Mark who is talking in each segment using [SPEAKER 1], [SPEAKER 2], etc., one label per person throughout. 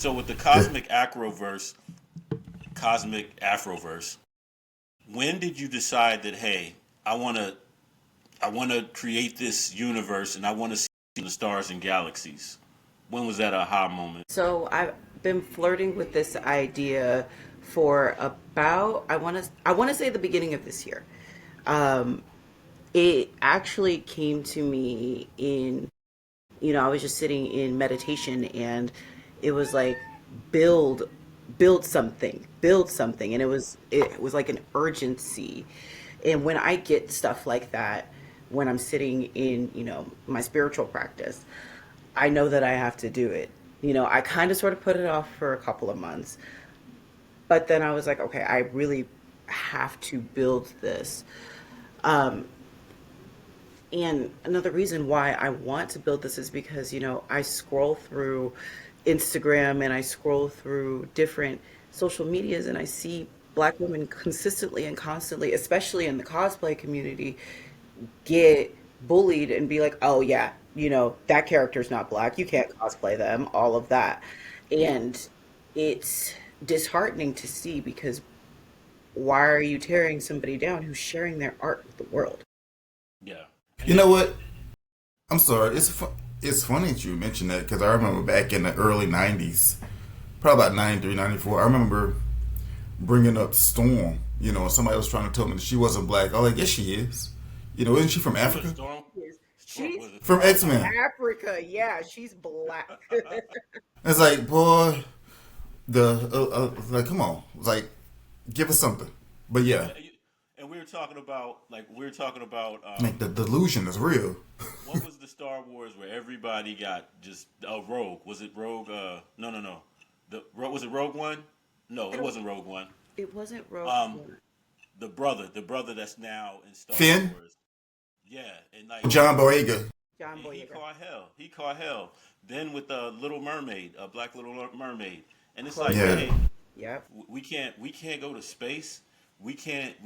[SPEAKER 1] So with the
[SPEAKER 2] Yeah.
[SPEAKER 1] cosmic Afroverse, when did you decide that hey, I want to create this universe and I want to see the stars and galaxies? When was that aha moment?
[SPEAKER 3] So I've been flirting with this idea for about I want to say the beginning of this year. Um, it actually came to me in, I was just sitting in meditation, and it was like build build something, and it was like an urgency. And when I get stuff like that, when I'm sitting in, my spiritual practice, I know that I have to do it. I kind of sort of put it off for a couple of months, but then I was like, okay, I really have to build this. Um, and another reason why I want to build this is because, I scroll through Instagram and I scroll through different social medias, and I see Black women consistently and constantly, especially in the cosplay community, get bullied and be like, oh, yeah, that character's not Black. You can't cosplay them, all of that. And it's disheartening to see, because why are you tearing somebody down who's sharing their art with the world?
[SPEAKER 1] Yeah, and
[SPEAKER 2] You know
[SPEAKER 1] it,
[SPEAKER 2] what? I'm sorry. It's funny that you mentioned that because I remember back in the early '90s, probably about '93, '94. I remember bringing up Storm. And somebody was trying to tell me that she wasn't black. I was like, yes, she is. Isn't she from
[SPEAKER 1] who is
[SPEAKER 2] Africa?
[SPEAKER 1] Storm?
[SPEAKER 3] Yes.
[SPEAKER 1] Storm
[SPEAKER 3] She's
[SPEAKER 1] was it
[SPEAKER 2] From
[SPEAKER 1] from
[SPEAKER 2] X
[SPEAKER 3] from
[SPEAKER 1] Africa?
[SPEAKER 2] Men.
[SPEAKER 3] Africa. Yeah, she's Black.
[SPEAKER 2] It's like, boy, like, come on, it's like, give us something. But yeah,
[SPEAKER 1] And we were talking about
[SPEAKER 2] like the delusion is real.
[SPEAKER 1] what was the Star Wars where everybody got just Rogue? Was it Rogue? No, no, no. Was it Rogue One? No, it wasn't Rogue One.
[SPEAKER 3] It wasn't Rogue
[SPEAKER 1] Um,
[SPEAKER 3] One.
[SPEAKER 1] the brother that's now in Star
[SPEAKER 2] Finn,
[SPEAKER 1] Wars. Yeah, and like
[SPEAKER 2] John Boyega.
[SPEAKER 3] John
[SPEAKER 1] he
[SPEAKER 3] Boyega.
[SPEAKER 1] caught hell. He caught hell. Then with the Little Mermaid, a Black Little Mermaid, and it's like,
[SPEAKER 3] Chloe.
[SPEAKER 2] Yeah,
[SPEAKER 1] hey,
[SPEAKER 3] Yep.
[SPEAKER 1] we can't go to space. We can't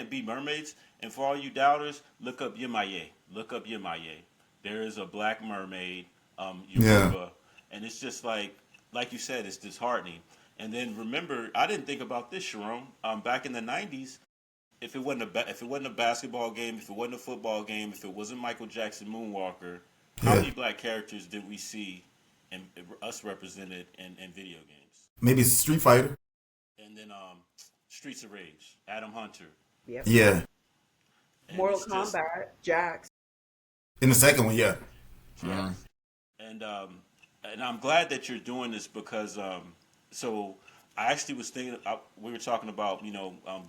[SPEAKER 1] be mermaids. And for all you doubters, look up Yemaye. Look up Yemaye. There is a black mermaid,
[SPEAKER 2] yeah.
[SPEAKER 1] Yoruba, and it's just like you said, it's disheartening. And then remember, I didn't think about this, Sharon. Back in the '90s, if it wasn't a basketball game, if it wasn't a football game, if it wasn't Michael Jackson Moonwalker, how
[SPEAKER 2] Yeah.
[SPEAKER 1] many black characters did we see and us represented in video games?
[SPEAKER 2] Maybe it's Street Fighter.
[SPEAKER 1] And then Streets of Rage, Adam Hunter,
[SPEAKER 3] Yep.
[SPEAKER 2] Yeah.
[SPEAKER 1] and
[SPEAKER 3] Mortal
[SPEAKER 1] it's just
[SPEAKER 3] Kombat. Jax.
[SPEAKER 2] In the second one, yeah.
[SPEAKER 1] yeah.
[SPEAKER 2] Mm.
[SPEAKER 1] And I'm glad that you're doing this because so I actually was thinking we were talking about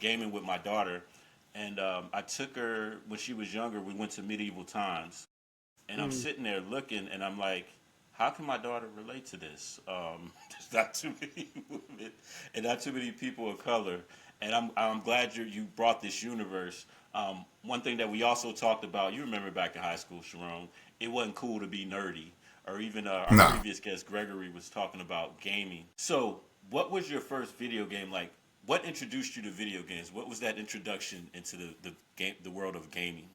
[SPEAKER 1] gaming with my daughter, and I took her when she was younger. We went to medieval times, and I'm
[SPEAKER 3] Mm.
[SPEAKER 1] sitting there looking, and I'm like, how can my daughter relate to this? There's not too many women and not too many people of color, and I'm glad you brought this universe. One thing that we also talked about, you remember back in high school, Sharon, it wasn't cool to be nerdy, or even our
[SPEAKER 2] Nah.
[SPEAKER 1] previous guest Gregory was talking about gaming. So, what was your first video game like? What introduced you to video games? What was that introduction into the world of gaming?